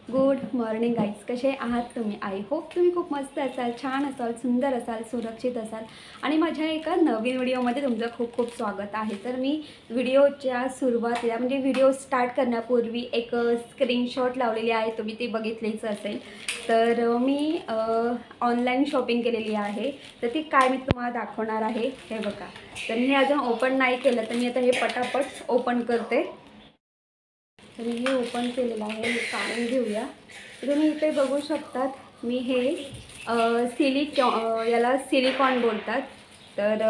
Good morning guys, कसे आहात तुम्ही? आय होप तुम्ही खूप मस्त असाल, छान असाल, सुंदर असाल, सुरक्षित असाल आणि माझ्या एका नवीन व्हिडिओमध्ये तुमचं खूप खूप स्वागत आहे. तर मी व्हिडिओच्या सुरुवातीला म्हणजे व्हिडिओ स्टार्ट करण्यापूर्वी एक स्क्रीनशॉट लावलेली आहे, तुम्ही ती बघितलीच असेल. तर मी ऑनलाईन शॉपिंग केलेली आहे, तर ती काय मी तुम्हाला दाखवणार आहे. हे बघा, तर मी अजून ओपन नाही केलं, तर मी आता हे पटापट ओपन करते. तर मी हे ओपन केलेलं आहे, हे काढून घेऊया. तर तुम्ही इथे बघू शकतात, मी हे याला सिलिकॉन बोलतात. तर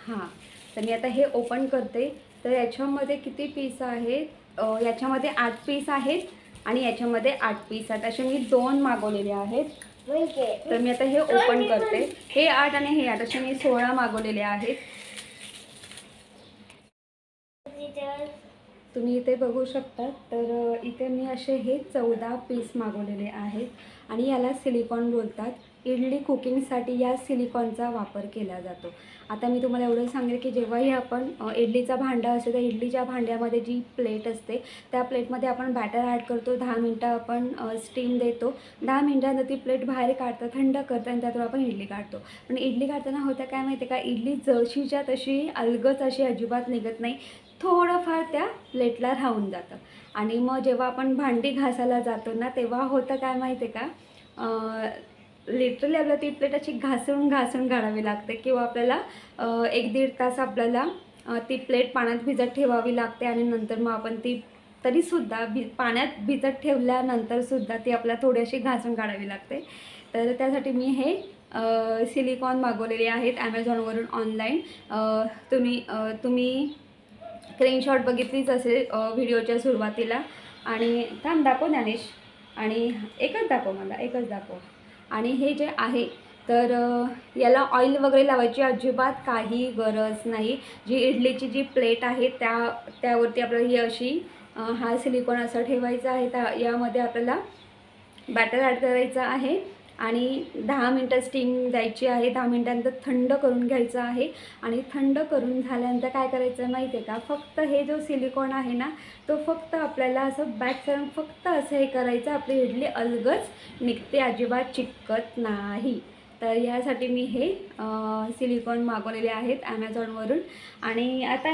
हां, तर मी आता हे ओपन करते. तर याच्यामध्ये किती पीस आहेत? याच्यामध्ये 8 पीस आहेत आणि याच्यामध्ये 8 पीस आहेत. असे मी 2 मागवलेले आहेत. तर मी आता हे ओपन करते. हे 8 आणि हे 8 असे मी 16 मागवलेले आहेत. तुम्ही इथे बघू शकता. तर इथे मी असे हे 14 पीस मागवलेले आहेत आणि याला सिलिकॉन बोलतात. इडली कुकिंगसाठी या सिलिकॉनचा वापर केला जातो. आता मी तुम्हाला एवढं सांगेल की जेव्हाही आपण इडलीचा भांडा असते, तर इडलीच्या भांड्यामध्ये जी प्लेट असते, त्या प्लेटमध्ये आपण बॅटर ॲड करतो. 10 मिनटं आपण स्टीम देतो. 10 मिनटानंतर ती प्लेट बाहेर काढतं, थंड करतं आणि त्यातून आपण इडली काढतो. पण इडली काढताना होतं काय माहिती आहे का, इडली जशीच्या तशी अलगद अशी अजिबात निघत नाही. थोडंफार त्या प्लेटला राहून जातं आणि मग जेव्हा आपण भांडी घासायला जातो ना, तेव्हा होतं काय माहिती आहे का, लिटरली आपल्याला ती प्लेट अशी घासून घासून काढावी लागते किंवा आपल्याला 1-1.5 तास आपल्याला ती प्लेट पाण्यात भिजत ठेवावी लागते आणि नंतर मग आपण ती तरीसुद्धा पाण्यात भिजत ठेवल्यानंतरसुद्धा ती आपल्याला थोडीशी घासून काढावी लागते. तर त्यासाठी मी हे सिलिकॉन मागवलेले आहेत ॲमेझॉनवरून ऑनलाईन. तुम्ही स्क्रीनशॉट बघितलीच असेल व्हिडिओच्या सुरुवातीला. आणि थांब दाखव ज्ञानेश, आणि एकच दाखव, मला एकच दाखव. आणि हे जे आहे, तर याला ऑइल वगैरे लावायची अजिबात काही गरज नाही. जी इडलीची जी प्लेट आहे त्यावरती आपल्याला ही अशी हा सिलिकॉन असा ठेवायचा आहे. यामध्ये आपल्याला बॅटर ॲड करायचं आहे आणि 10 मिनटं स्टीम द्यायची आहे. 10 मिनटानंतर थंड करून घ्यायचं आहे आणि थंड करून झाल्यानंतर काय करायचं माहिती आहे का, फक्त हे जो सिलिकॉन आहे ना, तो फक्त आपल्याला असं बॅक करून फक्त असं हे करायचं, आपली इडली अलगद निघते, अजिबात चिकटत नाही. तर यासाठी मी हे सिलिकॉन मागवलेले आहेत ॲमेझॉनवरून. आणि आता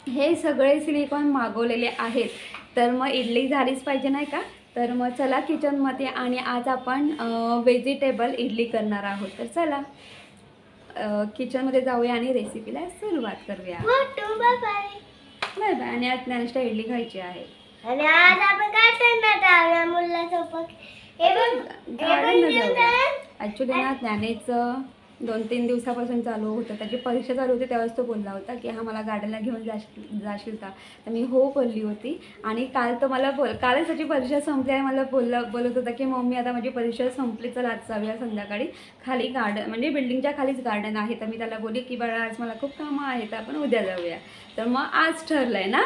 हे सगळे सिलिकॉन मागवलेले आहेत. तर मग इडली झालीच पाहिजे नाही का. तर मग चला किचनमध्ये, आणि आज आपण व्हेजिटेबल इडली करणार आहोत. तर चला किचनमध्ये जाऊया आणि रेसिपीला सुरुवात करूया. Bye bye. आणि आज ज्ञानेशला इडली खायची आहे. आणि आज आपण काय करणार आहोत मुलासोबत? ॲक्च्युली ना, ज्ञानेचं 2-3 दिवसापासून चालू होतं, त्याची परीक्षा चालू होती. तेव्हाच तो बोलला होता की हा मला गार्डनला घेऊन जाशील का. तर मी हो बोलली होती. आणि काल तो मला कालच त्याची परीक्षा संपली आणि मला बोलत होता की मम्मी आता माझी परीक्षा संपली, चल आज जाऊया संध्याकाळी खाली गार्डन, म्हणजे बिल्डिंगच्या खालीच गार्डन आहे. तर मी त्याला बोलली की बाळा आज मला खूप कामं आहेत, आपण उद्या जाऊया. तर मग आज ठरलं आहे ना.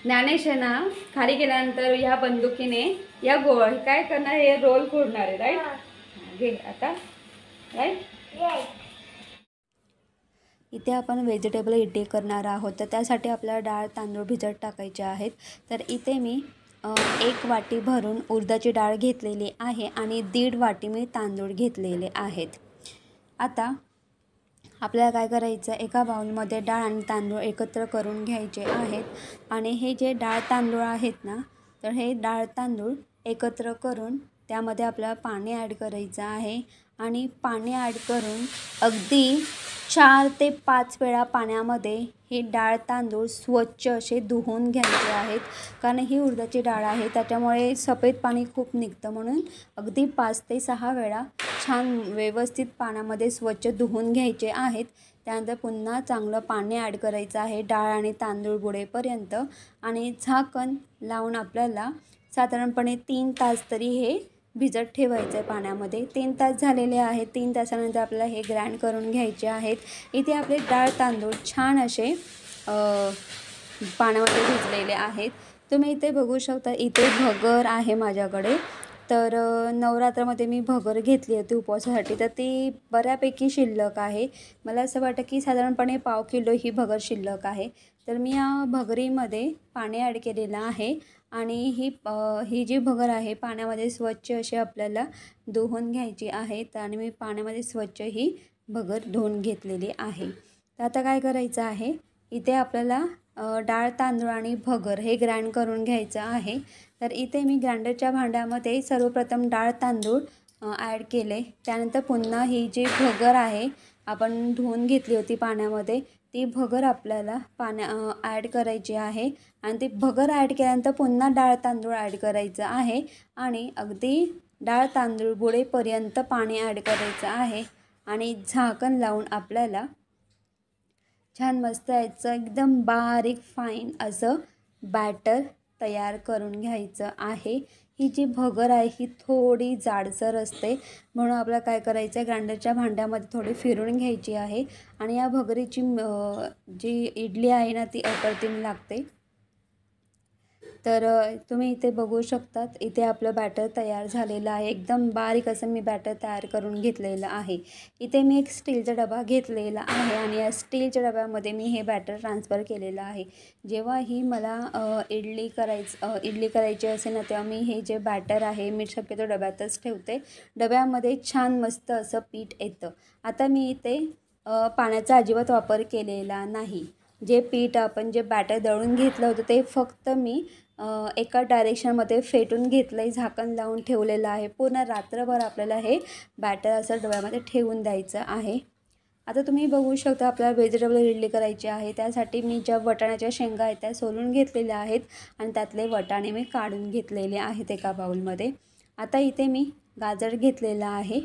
ज्ञानेश आहे ना, खाली गेल्यानंतर ह्या बंदुकीने या काय करणार, हे रोल फोडणार आहे. राईट, घे आता. राईट, इथे आपण व्हेजिटेबल इडली करणार आहोत. तर त्यासाठी आपल्याला डाळ तांदूळ भिजत टाकायचे आहेत. तर इथे मी 1 वाटी भरून उडदाची डाळ घेतलेली आहे आणि 1.5 वाटी मी तांदूळ घेतलेले आहेत. आता आपल्याला काय करायचं, एका बाउलमध्ये डाळ आणि तांदूळ एकत्र करून घ्यायचे आहेत. आणि हे जे डाळ तांदूळ आहेत ना, तर हे डाळ तांदूळ एकत्र करून त्यामध्ये आपल्याला पाणी ॲड करायचं आहे. आणि पाणी ॲड करून अगदी 4 ते 5 वेळा पाण्यामध्ये हे डाळ तांदूळ स्वच्छ असे धुवून घ्यायचे आहेत. कारण ही उडदाची डाळ आहे, त्याच्यामुळे सफेद पाणी खूप निघतं, म्हणून अगदी 5 ते 6 वेळा छान व्यवस्थित पाण्यामध्ये स्वच्छ धुवून घ्यायचे आहेत. त्यानंतर पुन्हा चांगलं पाणी ॲड करायचं आहे डाळ आणि तांदूळ बुडेपर्यंत. आणि झाकण लावून आपल्याला साधारणपणे 3 तास तरी हे भिजत ठेवायचं आहे पाण्यामध्ये. 3 तास झालेले आहेत. 3 तासानंतर आपल्याला हे ग्राइंड करून घ्यायचे आहेत. इथे आपले डाळ तांदूळ छान असे पाण्यामध्ये भिजलेले आहेत. तुम्ही इथे बघू शकता, इथे भगर आहे माझ्याकडे. तर नवरात्रामध्ये मी भगर घेतली होती उपवासासाठी, तर ती बऱ्यापैकी शिल्लक आहे. मला असं वाटतं की साधारणपणे पाव किलो ही भगर शिल्लक आहे. तर मी या भगरीमध्ये पाणी ॲड केलेलं आहे आणि ही जी भगर आहे पाण्यामध्ये स्वच्छ अशी आपल्याला धुवून घ्यायची आहे. तर आणि मी पाण्यामध्ये स्वच्छ ही भगर धुवून घेतलेली आहे. तर आता काय करायचं आहे, इथे आपल्याला डाळ, तांदूळ आणि भगर हे ग्राइंड करून घ्यायचं आहे. तर इथे मी ग्राइंडरच्या भांड्यामध्ये सर्वप्रथम डाळ, तांदूळ ॲड केले. त्यानंतर पुन्हा ही जी भगर आहे आपण धुवून घेतली होती पाण्यामध्ये, ती भगर आपल्याला ॲड करायची आहे आणि ती भगर ॲड केल्यानंतर पुन्हा डाळ, तांदूळ ॲड करायचं आहे आणि अगदी डाळ, तांदूळ बुडेपर्यंत पाणी ॲड करायचं आहे आणि झाकण लावून आपल्याला छान मस्त याचं एकदम बारीक फाईन असं बॅटर तयार करून घ्यायचं आहे. ही जी भगर आहे ही थोडी जाडसर असते, म्हणून आपल्याला काय करायचं आहे, ग्राइंडरच्या भांड्यामध्ये थोडी फिरून घ्यायची आहे आणि या भगरीची जी इडली आहे ना ती अप्रतिम लागते. तर तुम्ही इथे बघू शकतात, इथे आपलं बॅटर तयार झालेलं आहे. एकदम बारीक असं मी बॅटर तयार करून घेतलेलं आहे. इथे मी एक स्टीलचा डबा घेतलेला आहे आणि या स्टीलच्या डब्यामध्ये मी हे बॅटर ट्रान्सफर केलेलं आहे. जेव्हाही मला इडली करायची असेल ना, तेव्हा मी हे जे बॅटर आहे मी शक्यतो डब्यातच ठेवते. डब्यामध्ये छान मस्त असं पीठ येतं. आता मी इथे पाण्याचा अजिबात वापर केलेला नाही. जे पीठ आपण जे बॅटर दळून घेतलं होतं ते फक्त मी एका डायरेक्शनमध्ये फेटून घेतलं आहे, झाकण लावून ठेवलेलं आहे. पूर्ण रात्रभर आपल्याला हे बॅटर असं डब्यामध्ये ठेवून द्यायचं आहे. आता तुम्ही बघू शकता आपल्याला व्हेजिटेबल इडली करायची आहे. त्यासाठी मी ज्या वाटाण्याच्या शेंगा आहेत त्या सोलून घेतलेल्या आहेत आणि त्यातले वाटाणे मी काढून घेतलेले आहेत एका बाउलमध्ये. आता इथे मी गाजर घेतलेला आहे.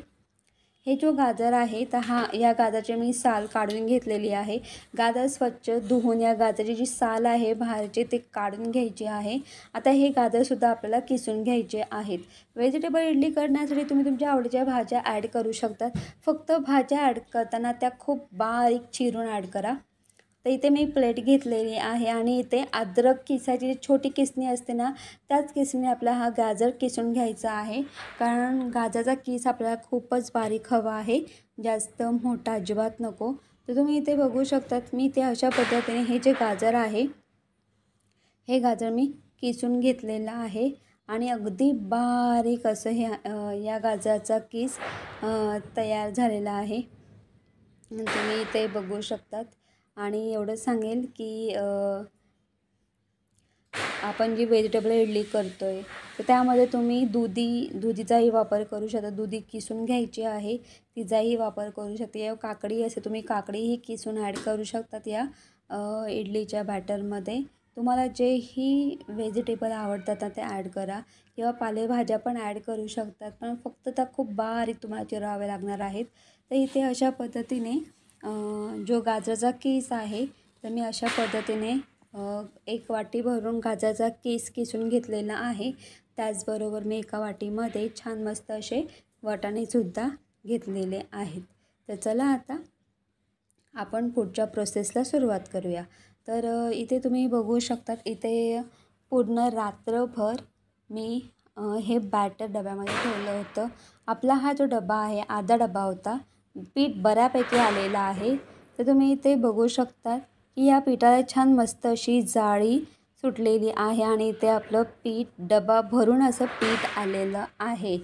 हे जो गाजर आहे तर या गाजरची मी साल काढून घेतलेली आहे. गाजर स्वच्छ धुवून या गाजरची जी साल आहे बाहेरची ते काढून घ्यायची आहे. आता हे गाजरसुद्धा आपल्याला किसून घ्यायचे आहेत. व्हेजिटेबल इडली करण्यासाठी तुम्ही तुमच्या आवडीच्या भाज्या ॲड करू शकता. फक्त भाज्या ॲड करताना त्या खूप बारीक चिरून ॲड करा. तर इथे मी प्लेट घेतलेली आहे आणि इथे अद्रक किसायची जी छोटी किसणी असते ना, त्याच किसणीने आपला हा गाजर किसून घ्यायचा आहे. कारण गाजराचा किस आपल्याला खूपच बारीक हवा आहे, जास्त मोठा अजिबात नको. तर तुम्ही इथे बघू शकतात मी ते अशा पद्धतीने हे जे गाजर आहे हे गाजर मी किसून घेतलेलं आहे आणि अगदी बारीक असं या गाजराचा किस तयार झालेला आहे. तुम्ही इथे बघू शकतात. आणि एवढं सांगेल की आपण जी व्हेजिटेबल इडली करतो आहे तर त्यामध्ये तुम्ही दुधीचाही वापर करू शकता. दुधी किसून घ्यायची आहे, तिचाही वापर करू शकता. या काकडी असे तुम्ही काकडीही किसून ॲड करू शकतात या इडलीच्या बॅटरमध्ये. तुम्हाला जेही व्हेजिटेबल आवडतात ना ते ॲड करा किंवा पालेभाज्या पण ॲड करू शकतात, पण फक्त त्या खूप बारीक तुम्हाला चिराव्या लागणार आहेत. तर इथे अशा पद्धतीने जो गाजराचा किस आहे तर मी अशा पद्धतीने एक वाटी भरून गाजराचा किसून घेतलेला आहे. त्याचबरोबर मी एका वाटीमध्ये छान मस्त असे वाटाणेसुद्धा घेतलेले आहेत. तर चला आता आपण पुढच्या प्रोसेसला सुरुवात करूया. तर इथे तुम्ही बघू शकतात, इथे पूर्ण रात्रभर मी हे बॅटर डब्यामध्ये ठेवलं होतं. आपला हा जो डबा आहे अर्धा डबा होता. पीठ बऱ्यापैकी आलेलं आहे. तर तुम्ही इथे बघू शकता की या पिठाला छान मस्त अशी जाळी सुटलेली आहे आणि इथे आपलं पीठ डबा भरून असं पीठ आलेलं आहे.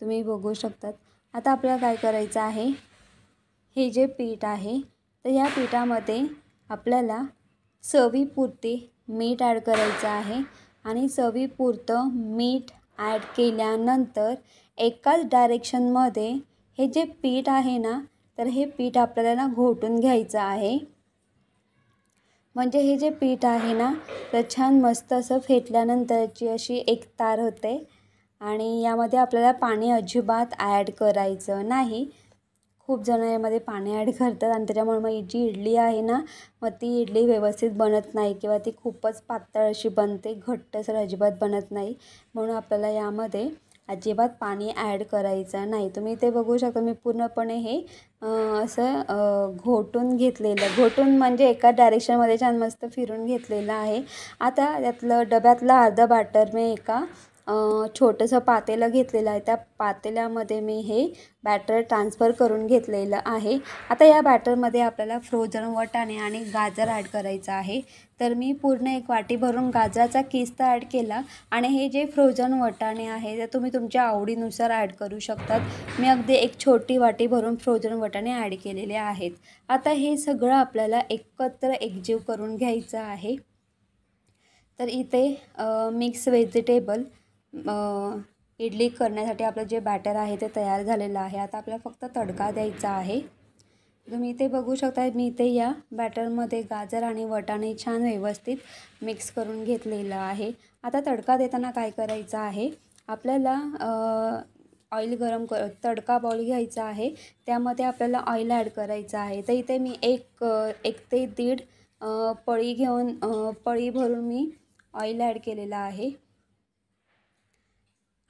तुम्ही बघू शकतात. आता आपल्याला काय करायचं आहे, हे जे पीठ आहे तर या पिठामध्ये आपल्याला चवीपुरते मीठ ॲड करायचं आहे आणि चवीपुरतं मीठ ॲड केल्यानंतर एकाच डायरेक्शनमध्ये हे जे पीठ आहे ना तर हे पीठ आपल्याला ना घोटून घ्यायचं आहे. म्हणजे हे जे पीठ आहे ना तर छान मस्त असं फेटल्यानंतरची अशी एक तार होते आणि यामध्ये आपल्याला पाणी अजिबात ॲड करायचं नाही. खूप जण यामध्ये पाणी ॲड करतात आणि त्याच्यामुळे मग जी इडली आहे ना मग ती इडली व्यवस्थित बनत नाही किंवा ती खूपच पातळ अशी बनते, घट्टसर अजिबात बनत नाही. म्हणून आपल्याला यामध्ये अजिबात पाणी ॲड करायचं नाही. तुम्ही ते बघू शकता मी पूर्णपणे हे असं घोटून घेतलेलं, घोटून म्हणजे एका डायरेक्शनमध्ये छान मस्त फिरून घेतलेलं आहे. आता त्यातलं डब्यातलं अर्धं बॅटर मी एका छोटंसं पातेलं घेतलेलं आहे. त्या पातेल्यामध्ये मी हे बॅटर ट्रान्सफर करून घेतलेलं आहे. आता या बॅटरमध्ये आपल्याला फ्रोझन वाटाणे आणि गाजर ॲड करायचं आहे. तर मी पूर्ण एक वाटी भरून गाजराचा किस तर ॲड केला आणि हे जे फ्रोझन वाटाणे आहे ते तुम्ही तुमच्या आवडीनुसार ॲड करू शकतात. मी अगदी एक छोटी वाटी भरून फ्रोझन वाटाणे ॲड केलेले आहेत. आता हे सगळं आपल्याला एकत्र एकजीव करून घ्यायचं आहे. तर इथे मिक्स व्हेजिटेबल इडली करण्यासाठी आपलं जे बॅटर आहे ते तयार झालेलं आहे. आता आपल्याला फक्त तडका द्यायचा आहे. तुम्ही इथे बघू शकता मी इथे या बॅटरमध्ये गाजर आणि वाटाणे छान व्यवस्थित मिक्स करून घेतलेलं आहे. आता तडका देताना काय करायचं आहे, आपल्याला ऑइल तडका बाउल घ्यायचा आहे. त्यामध्ये आपल्याला ऑइल ॲड करायचं आहे. तर इथे मी एक ते दीड पळी भरून मी ऑइल ॲड केलेलं आहे.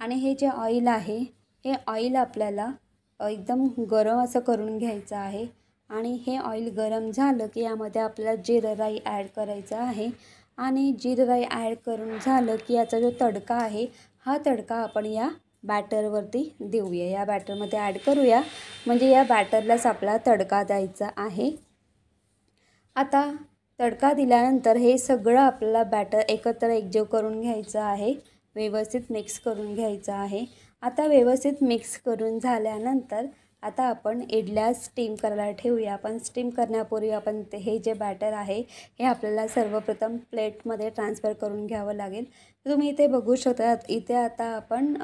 आणि हे जे ऑइल आहे हे ऑइल आपल्याला एकदम गरम असं करून घ्यायचं आहे. आणि हे ऑइल गरम झालं की यामध्ये आपल्याला जिरं राई ॲड करायचं आहे. आणि जिरं राई ॲड करून झालं की याचा जो तडका आहे हा तडका आपण या बॅटरवरती देऊया. या बॅटरमध्ये ॲड करूया म्हणजे या बॅटरलाच आपला तडका द्यायचा आहे. आता तडका दिल्यानंतर हे सगळं आपल्याला बॅटर एकत्र एकजीव करून घ्यायचं आहे. व्यवस्थित मिक्स करून घ्यायचं आहे. आता व्यवस्थित मिक्स करून झाल्यानंतर आता आपण इडल्या स्टीम करायला ठेवूया. पण स्टीम करण्यापूर्वी आपण हे जे बॅटर आहे हे आपल्याला सर्वप्रथम प्लेटमध्ये ट्रान्सफर करून घ्यावं लागेल. तुम्ही इथे बघू शकता इथे आता आपण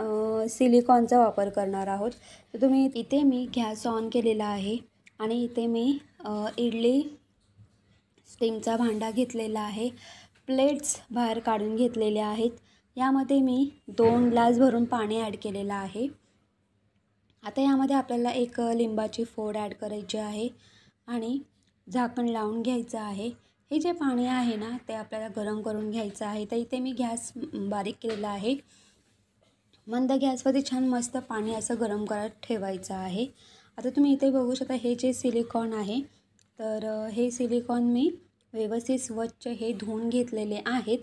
सिलिकॉनचा वापर करणार आहोत. तर तुम्ही इथे मी गॅस ऑन केलेला आहे आणि इथे मी इडली स्टीमचा भांडा घेतलेला आहे. प्लेट्स बाहेर काढून घेतलेल्या आहेत. यामध्ये मी 2 ग्लास भरून पाणी ॲड केलेलं आहे. आता यामध्ये आपल्याला एक लिंबाची फोड ॲड करायची आहे आणि झाकण लावून घ्यायचं आहे. हे जे पाणी आहे ना ते आपल्याला गरम करून घ्यायचं आहे. तर इथे मी गॅस बारीक केलेला आहे. मंद गॅसवरती छान मस्त पाणी असं गरम करत ठेवायचं आहे. आता तुम्ही इथे बघू शकता हे जे सिलिकॉन आहे तर हे सिलिकॉन मी व्यवस्थित स्वच्छ हे धुवून घेतलेले आहेत.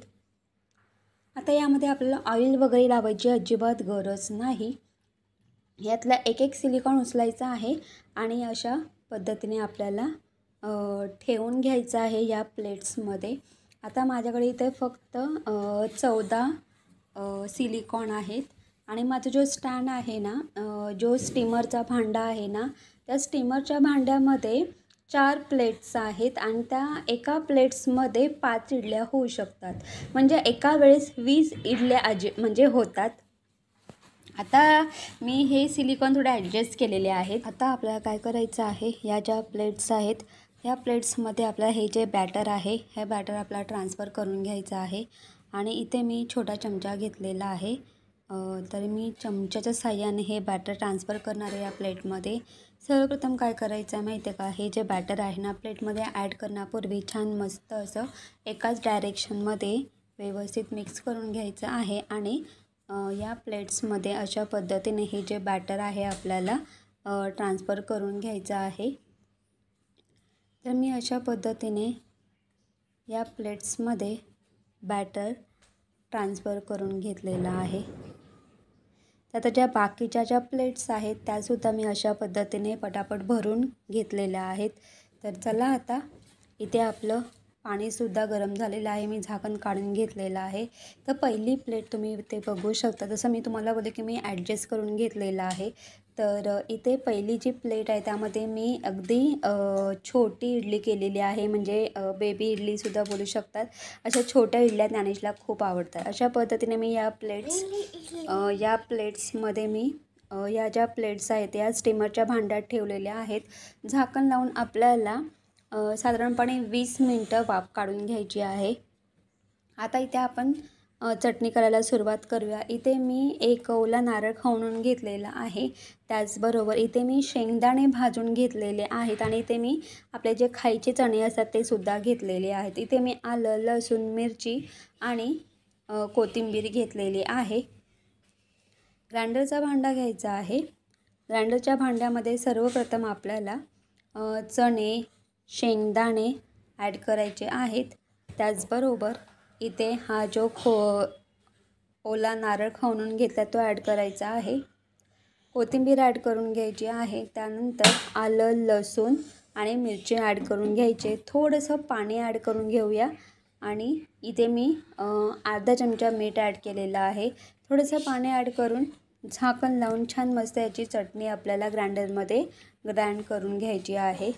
आता यामध्ये आपल्याला ऑइल वगैरे लावायची अजिबात गरज नाही. यातला एक सिलिकॉन उचलायचा आहे आणि अशा पद्धतीने आपल्याला ठेवून घ्यायचं आहे या प्लेट्समध्ये. आता माझ्याकडे इथे फक्त 14 सिलिकॉन आहेत आणि माझा जो स्टँड आहे ना जो स्टीमरचा भांडा आहे ना त्या स्टीमरच्या भांड्यामध्ये 4 प्लेट्स आहेत आणि त्या एका प्लेट्समध्ये 5 इडल्या होऊ शकतात. म्हणजे एका वेळेस 20 इडल्या म्हणजे होतात. आता मी हे सिलिकॉन थोडे ॲडजस्ट केलेले आहेत. आता आपल्याला काय करायचं आहे, या ज्या प्लेट्स आहेत या प्लेट्समध्ये आपल्याला हे जे बॅटर आहे हे बॅटर आपल्याला ट्रान्सफर करून घ्यायचं आहे. आणि इथे मी छोटा चमचा घेतलेला आहे. तर मी चमच्याच्या साहाय्याने हे बॅटर ट्रान्सफर करणार आहे या प्लेटमध्ये. सर्वप्रथम काय करायचं आहे माहिती आहे का, हे जे बॅटर आहे ना प्लेटमध्ये ॲड करण्यापूर्वी छान मस्त असं एकाच डायरेक्शनमध्ये व्यवस्थित मिक्स करून घ्यायचं आहे. आणि या प्लेट्समध्ये अशा पद्धतीने हे जे बॅटर आहे आपल्याला ट्रान्सफर करून घ्यायचं आहे. तर मी अशा पद्धतीने या प्लेट्समध्ये बॅटर ट्रान्सफर करून घेतलेला आहे. आता ज्या बाकीच्या ज्या प्लेट्स आहेत त्यासुद्धा मी अशा पद्धतीने पटापट भरून घेतलेल्या आहेत. तर चला आता इथे आपलं पाणीसुद्धा गरम झालेलं आहे. मी झाकण काढून घेतलेलं आहे. तर पहिली प्लेट तुम्ही इथे बघू शकता. जसं मी तुम्हाला बोलले की मी ॲडजस्ट करून घेतलेलं आहे. तर इथे पहिली जी प्लेट आहे त्यामध्ये मी अगदी छोटी इडली केलेली आहे. म्हणजे बेबी इडलीसुद्धा बोलू शकतात. अशा छोट्या इडल्या ज्ञानेशला खूप आवडतात. अशा पद्धतीने मी या प्लेट्समध्ये मी या ज्या प्लेट्स आहेत या स्टीमरच्या भांड्यात ठेवलेल्या आहेत. झाकण लावून आपल्याला साधारणपणे 20 मिनटं वाफ काढून घ्यायची आहे. आता इथे आपण चटणी करायला सुरुवात करूया. इथे मी एक ओला नारळ खवणून घेतलेला आहे. त्याचबरोबर इथे मी शेंगदाणे भाजून घेतलेले आहेत आणि इथे मी आपले जे खायचे चणे असतात ते सुद्धा घेतलेले आहेत. इथे मी आलं, लसूण, मिरची आणि कोथिंबीर घेतलेली आहे. ग्राइंडरचा भांडा घ्यायचा आहे. ग्राइंडरच्या भांड्यामध्ये सर्वप्रथम आपल्याला चणे, शेंगदाणे ॲड करायचे आहेत. त्याचबरोबर इथे हा जो ओला नारळ खवणून घेतला तो ॲड करायचा आहे. कोथिंबीर ॲड करून घ्यायची आहे. त्यानंतर आलं, लसूण आणि मिरची ॲड करून घ्यायचे. थोडंसं पाणी ॲड करून घेऊया आणि इथे मी अर्धा चमचा मीठ ॲड केलेलं आहे. थोडंसं पाणी ॲड करून झाकण लावून छान मस्त याची चटणी आपल्याला ग्राइंडरमध्ये ग्राइंड करून घ्यायची आहे.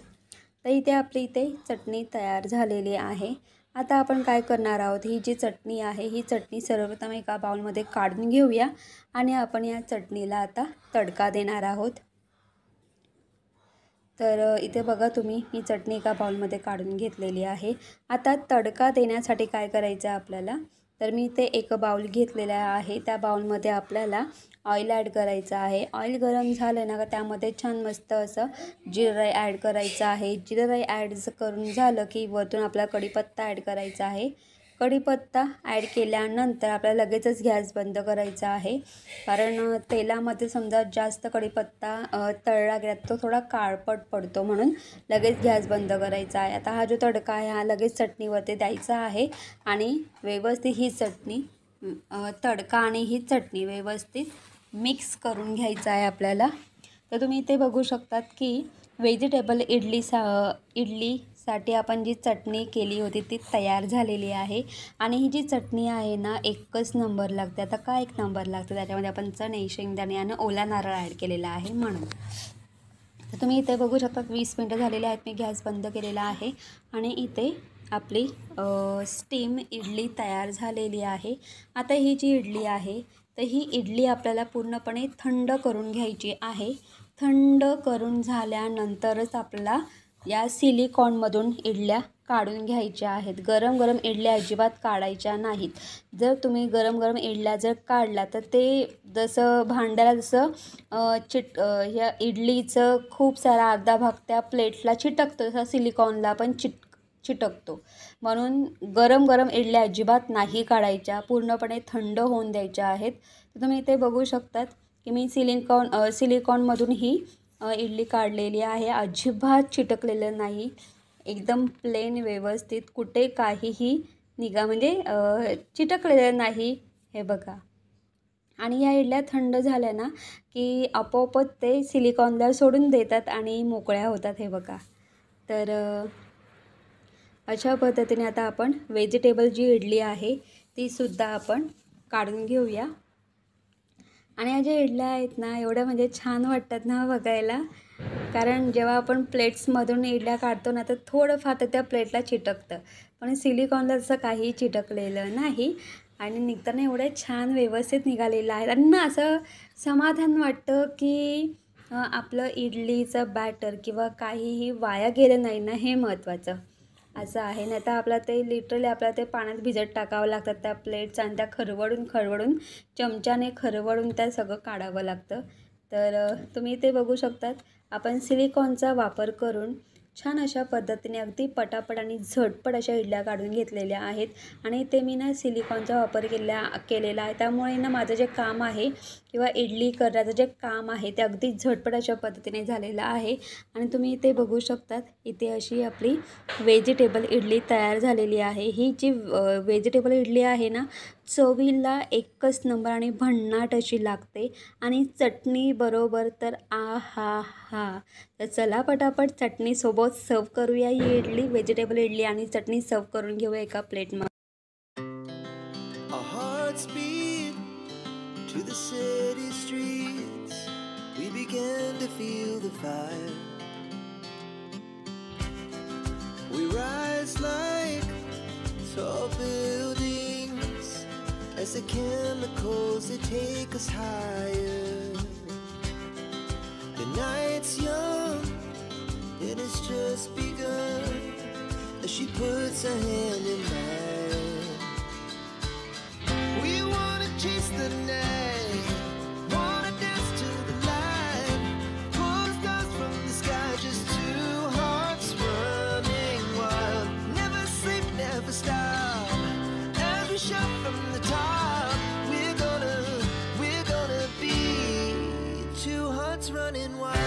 तर इथे चटणी तयार झालेली आहे. आता आपण काय करणार आहोत, ही जी चटणी आहे ही चटणी सर्वप्रथम एका बाउलमध्ये काढून घेऊया आणि आपण या चटणीला आता तडका देणार आहोत. तर इथे बघा तुम्ही, ही चटणी एका बाउलमध्ये काढून घेतलेली आहे. आता तडका देण्यासाठी काय करायचं आहे आपल्याला, तर मी इथे एक बाउल घेतलेला आहे. त्या बाउलमध्ये आपल्याला ऑइल ॲड करायचं आहे. ऑइल गरम झालं ना का त्यामध्ये छान मस्त असं जिरं राई ॲड करायचं आहे. जिरं राई ॲड करून झालं की वरतून आपला कढीपत्ता ॲड करायचा आहे. कढीपत्ता ॲड केल्यानंतर आपल्याला लगेचच गॅस बंद करायचा आहे, कारण तेलामध्ये समजा जास्त कढीपत्ता तळला गेला तो थोडा काळपट पडतो, म्हणून लगेच गॅस बंद करायचा आहे. आता हा जो तडका आहे हा लगेच चटणीवरती द्यायचा आहे आणि व्यवस्थित ही चटणी तडका आणि ही चटणी व्यवस्थित मिक्स करून घ्यायचं आहे आपल्याला. तर तुम्ही इथे बघू शकतात की व्हेजिटेबल इडलीसाठी आपण जी चटणी केली होती ती तयार झालेली आहे. आणि ही जी चटणी आहे ना एकच नंबर लागते. आता का एक नंबर लागते, त्याच्यामध्ये आपण चणे, शेंगदाणे आणि ओला नारळ ॲड केलेला आहे म्हणून. तर तुम्ही इथे बघू शकता 20 मिनटं झालेली आहेत. मी गॅस बंद केलेला आहे आणि इथे आपली स्टीम इडली तयार झालेली आहे. आता ही जी इडली आहे तर ही इडली आपल्याला पूर्णपणे थंड करून घ्यायची आहे. थंड करून झाल्यानंतरच आपल्याला या सिलिकॉनमधून इडल्या काढून घ्यायच्या आहेत. गरम गरम इडल्या अजिबात काढायच्या नाहीत. जर तुम्ही गरम गरम इडल्या जर काढल्या तर ते जसं भांड्याला जसं ह्या इडलीचं खूप सारा अर्धा भाग त्या प्लेटला चिटकतो, तसं सिलिकॉनला पण चिटकतो. म्हणून गरम गरम इडल्या अजिबात नाही काढायच्या, पूर्णपणे थंड होऊन द्यायच्या आहेत. तर तुम्ही इथे बघू शकतात की मी सिलिकॉनमधून ही इडली काढलेली आहे. अजिबात चिटकलेलं नाही, एकदम प्लेन व्यवस्थित, कुठे काहीही म्हणजे चिटकलेलं नाही. हे बघा. आणि या इडल्या थंड झाल्या ना की आपोआपच ते सिलिकॉनला सोडून देतात आणि मोकळ्या होतात. हे बघा. तर अशा पद्धतीने आता आपण व्हेजिटेबल जी इडली आहे ती सुद्धा आपण काढून घेऊया. आणि या ज्या इडल्या आहेत ना एवढ्या म्हणजे छान वाटतात ना बघायला, कारण जेव्हा आपण प्लेट्समधून इडल्या काढतो ना तर थोडंफार तर त्या प्लेटला चिटकतं, पण सिलिकॉनला जसं काही चिटकलेलं नाही आणि निघताना एवढे छान व्यवस्थित निघालेलं आहे. आणि ना असं समाधान वाटतं की आपलं इडलीचं बॅटर किंवा काहीही वाया गेलं नाही ना, हे महत्त्वाचं असं आहे. नाही तर आपला ते लिटरली आपल्याला ते पाण्यात भिजत टाकावं लागतात त्या प्लेट्स आणि त्या खरवडून चमच्याने खरवडून त्या सगळं काढावं लागतं. तर तुम्ही ते बघू शकतात आपण सिलिकॉनचा वापर करून छान अशा पद्धतीने अगदी पटापट आणि झटपट अशा इडल्या काढून घेतलेल्या आहेत. आणि ते मी ना सिलिकॉनचा वापर केलेला आहे, त्यामुळे ना माझं जे काम आहे किंवा इडली करण्याचं जे काम आहे ते अगदी झटपट अशा पद्धतीने झालेलं आहे. आणि तुम्ही इथे बघू शकतात इथे अशी आपली व्हेजिटेबल इडली तयार झालेली आहे. ही जी व्हेजिटेबल इडली आहे ना चवीला एकच नंबर आणि भन्नाट अशी लागते आणि चटणी बरोबर तर हा. तर चला पटापट चटणीसोबत सर्व करूया ही इडली. व्हेजिटेबल इडली आणि चटणी सर्व करून घेऊया एका प्लेटमध्ये. Our hearts beat to the city streets. We began to feel the fire. We rise like tall buildings as the chemicals they take us higher. The night's young and it's just begun as she puts her hand in mine. We wanna chase the night, wanna dance to the light, pull the stars from the sky, just two hearts running wild. Never sleep, never stop, every shot from the top. We're gonna be two hearts running wild.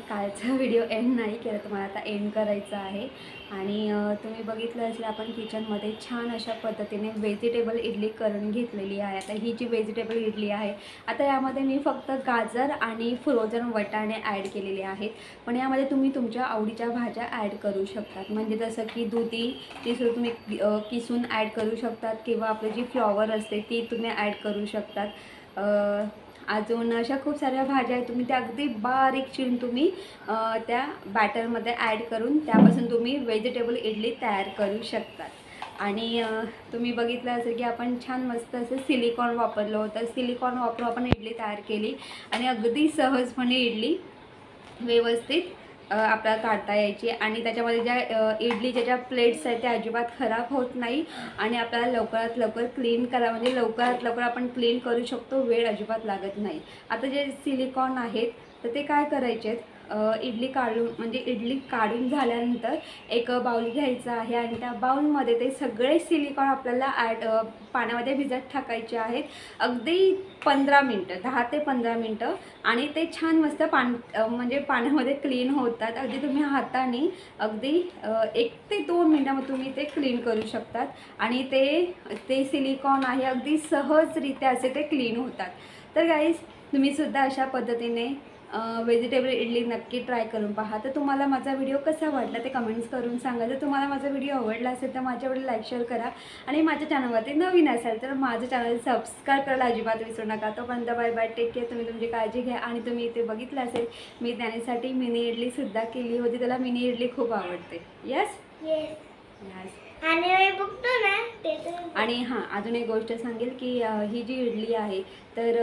कालचा video end नाही केला, तुम्हाला आता end करायचा आहे. आणि तुम्ही बघितलं असेल आपण किचनमध्ये छान अशा पद्धतीने व्हेजिटेबल इडली करून घेतलेली आहे. आता ही जी व्हेजिटेबल इडली आहे, आता यामध्ये मी फक्त गाजर आणि फ्रोझन वटाणे ॲड केलेले आहेत. पण यामध्ये तुम्ही तुमच्या आवडीच्या भाज्या ॲड करू शकतात. म्हणजे जसं की दुधी ती सुद्धा तुम्ही किसून ॲड करू शकतात, किंवा आपली जी फ्लॉवर असते ती तुम्ही ॲड करू शकतात. अजून अशा खूप साऱ्या भाज्या आहेत, तुम्ही त्या अगदी बारीक चिरून तुम्ही त्या बॅटरमध्ये ॲड करून त्यापासून तुम्ही व्हेजिटेबल इडली तयार करू शकतात. आणि तुम्ही बघितलं असेल की आपण छान मस्त असं सिलिकॉन वापरलं होतं. सिलिकॉन वापरून आपण इडली तयार केली आणि अगदी सहजपणे इडली व्यवस्थित आपल्याला काढता यायची. आणि त्याच्यामध्ये ज्या इडलीच्या ज्या प्लेट्स आहेत त्या अजिबात खराब होत नाही आणि आपल्याला लवकरात लवकर क्लीन करा, म्हणजे लवकरात लवकर आपण क्लीन करू शकतो, वेळ अजिबात लागत नाही. आता जे सिलिकॉन आहेत तर ते काय करायचे आहेत, इडली काढून झाल्यानंतर एक बाउल घ्यायचा आहे आणि त्या बाउलमध्ये ते सगळे सिलिकॉन आपल्याला पाण्यामध्ये भिजत टाकायचे आहेत. अगदी 15 मिनटं, 10 ते 15 मिनटं. आणि ते छान मस्त म्हणजे पाण्यामध्ये क्लीन होतात. अगदी तुम्ही हाताने अगदी 1 ते 2 मिनटामध्ये तुम्ही ते क्लीन करू शकतात. आणि ते सिलिकॉन आहे अगदी सहजरित्या असे ते क्लीन होतात. तर गाईज तुम्हीसुद्धा अशा पद्धतीने व्हेजिटेबल इडली नक्की ट्राय करून पहा. तर तुम्हाला माझा व्हिडिओ कसा वाटला ते कमेंट्स करून सांगा. जर तुम्हाला माझा व्हिडिओ आवडला असेल तर माझ्या व्हिडिओ लाईक शेअर करा. आणि माझ्या चॅनलवरती नवीन असाल तर माझं चॅनल सबस्क्राईब करायला अजिबात विसरू नका. तोपर्यंत बाय बाय, टेक केअर. तुम्ही तुमची काळजी घ्या. आणि तुम्ही इथे बघितलं असेल मी त्यासाठी मिनी इडलीसुद्धा केली होती. त्याला मिनी इडली खूप आवडते. Yes yes. आणि मी बघतो ना ते तर. आणि हां, अजून एक गोष्ट सांगेल की ही जी इडली आहे तर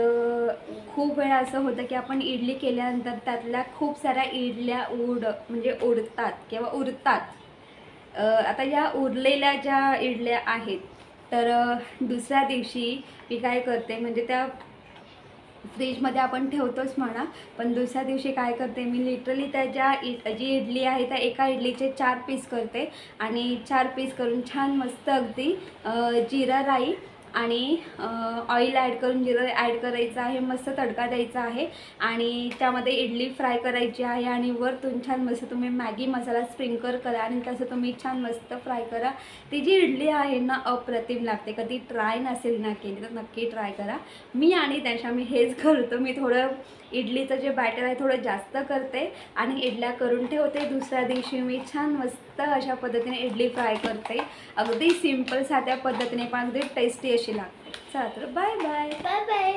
खूप वेळा असं होतं की आपण इडली केल्यानंतर त्यातल्या खूप साऱ्या इडल्या उडतात किंवा उरतात. आता या उरलेल्या ज्या इडल्या आहेत तर दुसऱ्या दिवशी मी काय करते, म्हणजे त्या फ्रीजमध्ये आपण ठेवतोच म्हणा, पण दुसऱ्या दिवशी काय करते मी, लिटरली त्या जी इडली आहे त्या एका इडलीचे 4 पीस करते. आणि 4 पीस करून छान मस्त अगदी जिरा राई आणि ऑइल ॲड करून, जिरं ॲड करायचं आहे, मस्त तडका द्यायचा आहे आणि त्यामध्ये इडली फ्राय करायची आहे. आणि वरतून छान मस्त तुम्ही मॅगी मसाला स्प्रिंकल करा आणि तसं तुम्ही छान मस्त फ्राय करा. ती जी इडली आहे ना अप्रतिम लागते. कधी ट्राय नसेल ना केली तर नक्की ट्राय करा. मी आणि त्याच्या मी हेच करतो, मी थोडं इडलीचं जे बॅटर आहे थोडं जास्त करते आणि इडल्या करून ठेवते. दुसऱ्या दिवशी मी छान मस्त अशा पद्धतीने इडली फ्राय करते. अगदी सिम्पल साध्या पद्धतीने पण अगदी टेस्टी अशी लागते. चला तर बाय बाय. Bye bye.